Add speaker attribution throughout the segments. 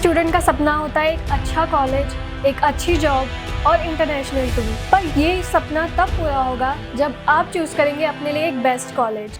Speaker 1: Student का सपना होता है एक अच्छा कॉलेज, एक अच्छी जॉब और इंटरनेशनल टूर। पर ये सपना तब पूरा होगा जब आप चूज़ करेंगे अपने लिए एक बेस्ट कॉलेज।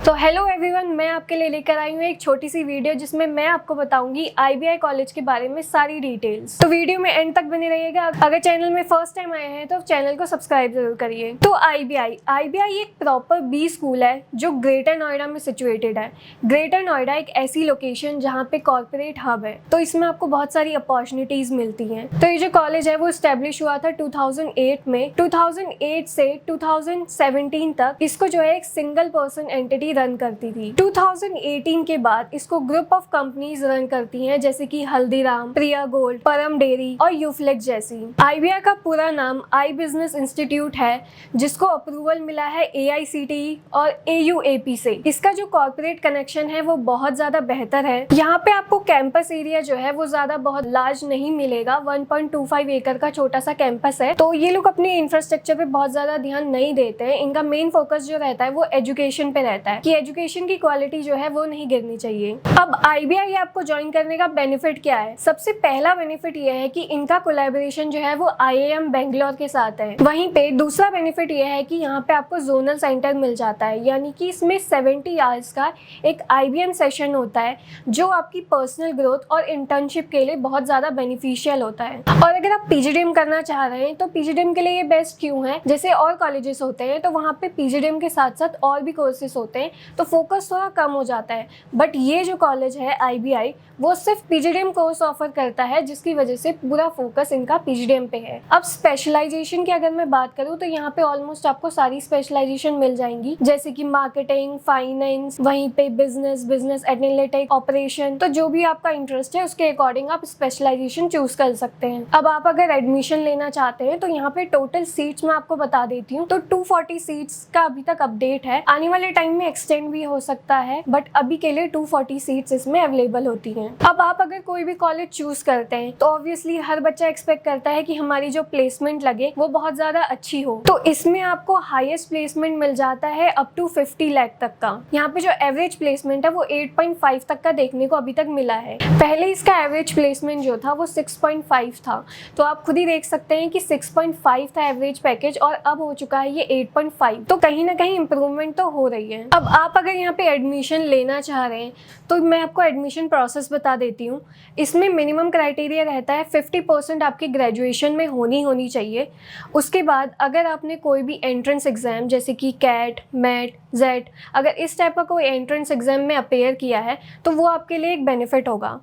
Speaker 1: तो हेलो एवरीवन, मैं आपके लिए लेकर आई हूँ एक छोटी सी वीडियो जिसमें मैं आपको बताऊंगी IBI कॉलेज के बारे में सारी डिटेल्स। तो वीडियो में एंड तक बने रहिएगा। अगर चैनल में फर्स्ट टाइम आए हैं तो चैनल को सब्सक्राइब जरूर करिए। तो IBI एक प्रॉपर बी स्कूल है जो ग्रेटर नोएडा में सिचुएटेड है। ग्रेटर नोएडा एक ऐसी लोकेशन जहाँ पे कॉर्पोरेट हब है, तो इसमें आपको बहुत सारी अपॉर्चुनिटीज मिलती हैं। तो ये जो कॉलेज है वो स्टैब्लिश हुआ था 2008 में। 2008 से 2017 तक इसको जो है एक सिंगल पर्सन एंटिटी रन करती थी। 2018 के बाद इसको ग्रुप ऑफ कंपनीज रन करती हैं, जैसे कि हल्दीराम, प्रिया गोल्ड, परम डेयरी और यूफ्लेक्स जैसी। IBI का पूरा नाम आई बिजनेस इंस्टीट्यूट है, जिसको अप्रूवल मिला है AICTE और AUAP से। इसका जो कॉर्पोरेट कनेक्शन है वो बहुत ज्यादा बेहतर है। यहाँ पे आपको कैंपस एरिया जो है वो ज्यादा बहुत लार्ज नहीं मिलेगा। 1.25 एकड़ का छोटा सा कैंपस है, तो ये लोग अपने इंफ्रास्ट्रक्चर पे बहुत ज्यादा ध्यान नहीं देते हैं। इनका मेन फोकस जो रहता है वो एजुकेशन पे रहता है कि एजुकेशन की क्वालिटी जो है वो नहीं गिरनी चाहिए। अब IBI आपको ज्वाइन करने का बेनिफिट क्या है? सबसे पहला बेनिफिट ये है कि इनका कोलैबोरेशन जो है वो IIM बेंगलोर के साथ है। वहीं पे दूसरा बेनिफिट ये है कि यहाँ पे आपको जोनल सेंटर मिल जाता है, यानी कि इसमें 70 आवर्स का एक IBM सेशन होता है जो आपकी पर्सनल ग्रोथ और इंटर्नशिप के लिए बहुत ज्यादा बेनिफिशियल होता है। और अगर आप PGDM करना चाह रहे हैं तो PGDM के लिए ये बेस्ट क्यों है? जैसे और कॉलेजेस होते हैं तो वहाँ पे PGDM के साथ साथ और भी कोर्सेस होते हैं, तो फोकस थोड़ा कम हो जाता है। बट ये जो कॉलेज है IBI वो सिर्फ PGDM कोर्स ऑफर करता है, जिसकी वजह से पूरा फोकस इनका PGDM पे है। अब स्पेशलाइजेशन की अगर मैं बात करूँ तो यहाँ पे ऑलमोस्ट आपको सारी स्पेशलाइजेशन मिल जाएंगी, जैसे कि मार्केटिंग, फाइनेंस, वहीं पे बिजनेस एनालिटिक्स, ऑपरेशन। तो जो भी आपका इंटरेस्ट है उसके अकॉर्डिंग आप स्पेशलाइजेशन चूज कर सकते हैं। अब आप अगर एडमिशन लेना चाहते हैं तो यहाँ पे टोटल सीट्स मैं आपको बता देती हूँ। तो 240 सीट्स का अभी तक अपडेट है, आने वाले टाइम में एक्सटेंड भी हो सकता है, बट अभी के लिए 240 सीट्स इसमें अवेलेबल होती हैं। अब आप अगर कोई भी कॉलेज चूज करते हैं तो ऑब्वियसली हर बच्चा एक्सपेक्ट करता है कि हमारी जो प्लेसमेंट लगे वो बहुत ज्यादा अच्छी हो। तो इसमें आपको हाईएस्ट प्लेसमेंट मिल जाता है अप टू 50 लाख तक का। यहाँ पे जो एवरेज प्लेसमेंट है वो 8.5 तक का देखने को अभी तक मिला है। पहले इसका एवरेज प्लेसमेंट जो था वो 6.5 था, तो आप खुद ही देख सकते हैं कि 6.5 था एवरेज पैकेज और अब हो चुका है ये 8.5। तो कहीं ना कहीं इंप्रूवमेंट तो हो रही है। अब आप अगर यहाँ पे एडमिशन लेना चाह रहे हैं तो मैं आपको एडमिशन प्रोसेस बता देती हूँ। इसमें मिनिमम क्राइटेरिया रहता है 50% आपकी ग्रेजुएशन में होनी चाहिए। उसके बाद अगर आपने कोई भी एंट्रेंस एग्जाम जैसे कि कैट, मैट, जेट, अगर इस टाइप का कोई एंट्रेंस एग्जाम में अपेयर किया है तो वो आपके लिए एक बेनिफिट होगा।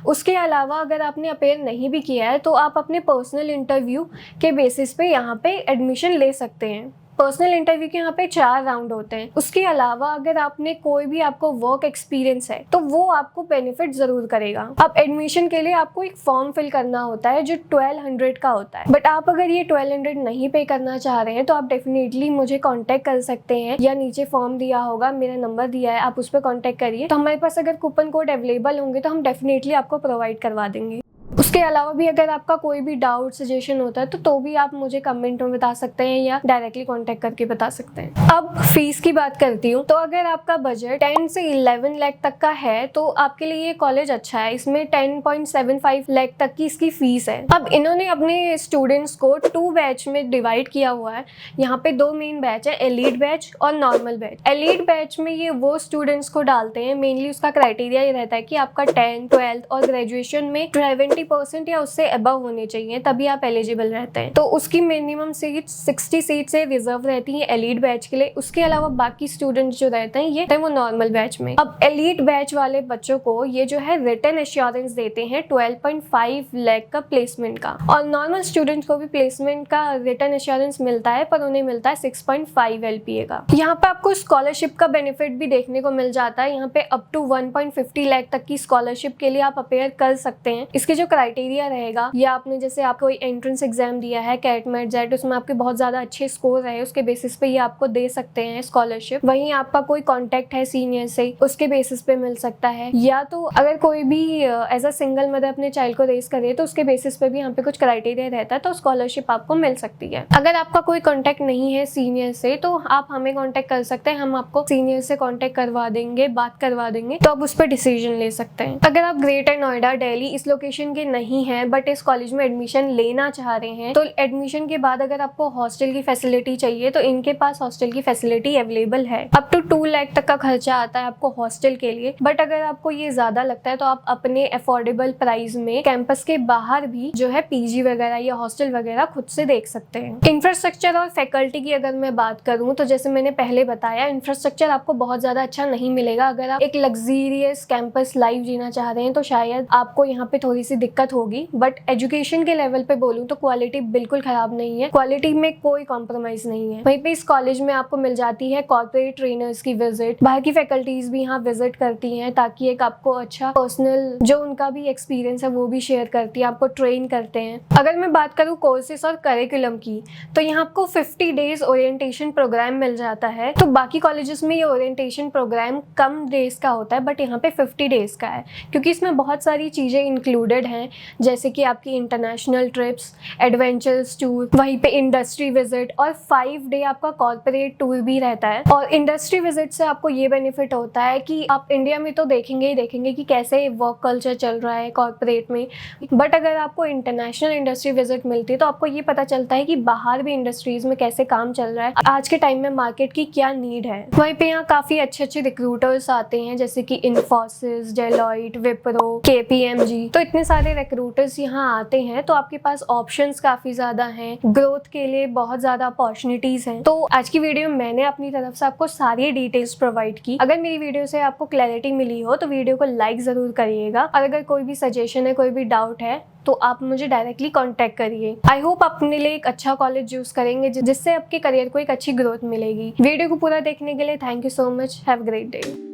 Speaker 1: उसके अलावा अगर आपने अपेयर नहीं भी किया है तो आप अपने पर्सनल इंटरव्यू के बेसिस पे यहाँ पे एडमिशन ले सकते हैं। पर्सनल इंटरव्यू के यहाँ पे 4 राउंड होते हैं। उसके अलावा अगर आपने कोई भी आपको वर्क एक्सपीरियंस है तो वो आपको बेनिफिट जरूर करेगा। अब एडमिशन के लिए आपको एक फॉर्म फिल करना होता है जो 1200 का होता है, बट आप अगर ये 1200 नहीं पे करना चाह रहे हैं तो आप डेफिनेटली मुझे कांटेक्ट कर सकते हैं, या नीचे फॉर्म दिया होगा, मेरा नंबर दिया है, आप उस पर कांटेक्ट करिए। तो हमारे पास अगर कूपन कोड अवेलेबल होंगे तो हम डेफिनेटली आपको प्रोवाइड करवा देंगे। उसके अलावा भी अगर आपका कोई भी डाउट, सजेशन होता है तो भी आप मुझे कमेंट में बता सकते हैं या डायरेक्टली कांटेक्ट करके बता सकते हैं। अब फीस की बात करती हूँ, तो अगर आपका बजट 10 से 11 लाख तक का है तो आपके लिए ये कॉलेज अच्छा है। इसमें 10.75 लाख तक की इसकी फीस है। अब इन्होंने अपने स्टूडेंट्स को 2 बैच में डिवाइड किया हुआ है। यहाँ पे 2 मेन बैच है, एलीट बैच और नॉर्मल बैच। एलीट बैच में ये वो स्टूडेंट्स को डालते हैं, मेनली उसका क्राइटेरिया ये रहता है कि आपका 10th, 12th और ग्रेजुएशन में 70% या उससे अबव होने चाहिए, तभी आप एलिजिबल रहते हैं। तो उसकी मिनिमम सीट 60 सीट से रिजर्व रहती है एलीट बैच के लिए। उसके अलावा बाकी स्टूडेंट्स जो रहते हैं ये वो नॉर्मल बैच में। अब एलीट बैच वाले बच्चों को ये जो है रिटन एश्योरेंस देते हैं 12.5 लाख का प्लेसमेंट का, और नॉर्मल स्टूडेंट्स को भी प्लेसमेंट का रिटन एश्योरेंस मिलता है, पर उन्हें मिलता है 6.5 LPA का। यहाँ पे आपको स्कॉलरशिप का बेनिफिट भी देखने को मिल जाता है। यहाँ पे अप टू 1.50 लाख तक की स्कॉलरशिप के लिए आप अपेयर कर सकते हैं। इसके जो जो क्राइटेरिया रहेगा, या आपने जैसे आप कोई एंट्रेंस एग्जाम दिया है कैट मैट जेट, उसमें आपके बहुत ज्यादा अच्छे स्कोर रहे, उसके बेसिस पे ये आपको दे सकते हैं स्कॉलरशिप। वहीं आपका कोई कॉन्टेक्ट है सीनियर से, उसके बेसिस पे मिल सकता है। या तो अगर कोई भी एज अ सिंगल मदर अपने चाइल्ड को रेज करे तो उसके बेसिस पे भी यहाँ पे कुछ क्राइटेरिया रहता है, तो स्कॉलरशिप आपको मिल सकती है। अगर आपका कोई कॉन्टेक्ट नहीं है सीनियर से तो आप हमें कॉन्टेक्ट कर सकते हैं, हम आपको सीनियर से कॉन्टेक्ट करवा देंगे, बात करवा देंगे, तो आप उस पर डिसीजन ले सकते हैं। अगर आप ग्रेटर नोएडा, दिल्ली इस लोकेशन के नहीं है बट इस कॉलेज में एडमिशन लेना चाह रहे हैं, तो एडमिशन के बाद अगर आपको हॉस्टल की फैसिलिटी चाहिए तो इनके पास हॉस्टल की फैसिलिटी अवेलेबल है। अप टू 2 लाख तक का खर्चा आता है आपको हॉस्टल के लिए, बट अगर आपको ये ज्यादा लगता है तो आप अपने अफोर्डेबल प्राइस में कैंपस के बाहर भी जो है पीजी वगैरह या हॉस्टल वगैरह खुद से देख सकते हैं। इंफ्रास्ट्रक्चर और फैकल्टी की अगर मैं बात करूं तो जैसे मैंने पहले बताया, इंफ्रास्ट्रक्चर आपको बहुत ज्यादा अच्छा नहीं मिलेगा। अगर आप एक लग्जरियस कैंपस लाइफ जीना चाह रहे हैं तो शायद आपको यहाँ पे थोड़ी सी दिक्कत होगी, बट एजुकेशन के लेवल पे बोलूं तो क्वालिटी बिल्कुल खराब नहीं है, क्वालिटी में कोई कॉम्प्रोमाइज नहीं है। वहीं पे इस कॉलेज में आपको मिल जाती है कॉर्पोरेट ट्रेनर्स की विजिट, बाहर की फैकल्टीज भी यहाँ विजिट करती हैं ताकि एक आपको अच्छा पर्सनल जो उनका भी एक्सपीरियंस है वो भी शेयर करती है, आपको ट्रेन करते हैं। अगर मैं बात करूँ कोर्सेस और करिकुलम की, तो यहाँ आपको 50 डेज ओरिएंटेशन प्रोग्राम मिल जाता है। तो बाकी कॉलेजेस में ये ओरिएंटेशन प्रोग्राम कम डेज का होता है, बट यहाँ पे 50 डेज का है, क्योंकि इसमें बहुत सारी चीज़ें इंक्लूडेड हैं, जैसे कि आपकी इंटरनेशनल ट्रिप्स, एडवेंचर्स टूर, वहीं पे इंडस्ट्री विजिट और 5 डे आपका कॉर्पोरेट टूर भी रहता है। और इंडस्ट्री विजिट से आपको ये बेनिफिट होता है कि आप इंडिया में तो देखेंगे ही देखेंगे कि कैसे वर्क कल्चर चल रहा है कॉर्पोरेट में, बट अगर आपको इंटरनेशनल इंडस्ट्री विजिट मिलती है तो आपको ये पता चलता है कि बाहर भी इंडस्ट्रीज में कैसे काम चल रहा है, आज के टाइम में मार्केट की क्या नीड है। वहीं पे यहाँ काफी अच्छे अच्छे रिक्रूटर्स आते हैं, जैसे कि इन्फोसिस, डेलॉइट, विप्रो, KPMG, तो इतने सारे रिक्रूटर्स यहाँ आते हैं, तो आपके पास ऑप्शंस काफी ज्यादा हैं, ग्रोथ के लिए बहुत ज्यादा अपॉर्चुनिटीज हैं। तो आज की वीडियो में मैंने अपनी तरफ से आपको सारी डिटेल्स प्रोवाइड की। अगर मेरी वीडियो से आपको क्लैरिटी मिली हो तो वीडियो को लाइक जरूर करिएगा, और अगर कोई भी सजेशन है, कोई भी डाउट है तो आप मुझे डायरेक्टली कांटेक्ट करिए। आई होप आप अपने लिए एक अच्छा कॉलेज चूज करेंगे जिससे आपके करियर को एक अच्छी ग्रोथ मिलेगी। वीडियो को पूरा देखने के लिए thank you so much. Have a great day.